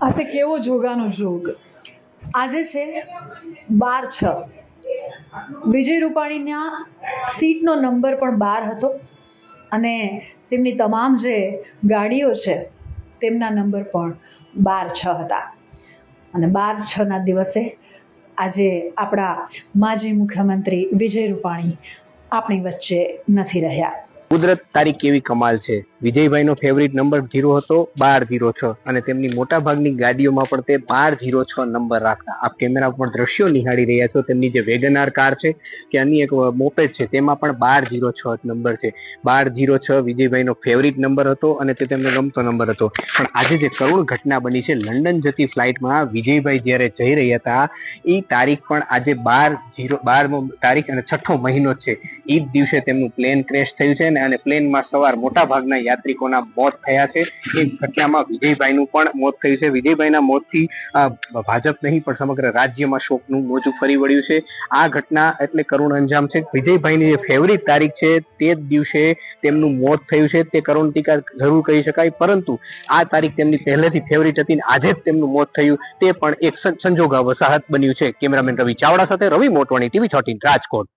આ તે કેવો જોગાનો જોગ. આજે છે 12/6. વિજય રૂપાણીના સીટનો નંબર પણ 12 હતો અને તેમની તમામ જે ગાડીઓ છે તેમના નંબર પણ 12/6 હતા. અને 12/6ના દિવસે આજે આપણા માજી મુખ્યમંત્રી વિજય રૂપાણી આપણી વચ્ચે નથી રહ્યા. કુદરત તારી કેવી કમાલ છે. વિજયભાઈનો ફેવરિટ નંબર 0 હતો, 1206, અને તેમની મોટા ભાગની ગાડીઓમાં પણ તે 1206 નંબર રાખતા. આપ કેમેરા પર દ્રશ્યો નિહાળી રહ્યા છો. તેમની જે વેગનાર કાર છે કે અન્ય એક મોપેડ છે તેમાં પણ 1206 નંબર છે. 1206 વિજયભાઈનો ફેવરિટ નંબર હતો અને તે તેમને ગમતો નંબર હતો. પણ આજે જે કરુણ ઘટના બની છે, લંડન જતી ફ્લાઇટમાં વિજયભાઈ જ્યારે જઈ રહ્યા હતા એ તારીખ પણ આજે 12 તારીખ અને 6ઠો મહિનો છે. એ જ દિવસે તેમનું પ્લેન ક્રેશ થયું છે અને પ્લેનમાં સવાર મોટા ભાગના યાત્રિકોના મોત થયા છે. એ ઘટનામાં વિજયભાઈનું પણ મોત થયું છે. વિજયભાઈના મોતથી ભાજપ નહીં પણ સમગ્ર રાજ્યમાં શોકનું મોજું ફરી વળ્યું છે. આ ઘટના એટલે કરુણ અંજામ છે. વિજયભાઈની જે ફેવરિટ તારીખ છે તે જ દિવસે તેમનું મોત થયું છે. તે કરુણ ટીકા જરૂર કહી શકાય, પરંતુ આ તારીખ તેમની પહેલેથી ફેવરિટ હતી અને આજે જ તેમનું મોત થયું તે પણ એક સંજોગા વસાહત બન્યું છે. કેમેરામેન રવિ ચાવડા સાથે રવિ મોટવાણી, TV 13 રાજકોટ.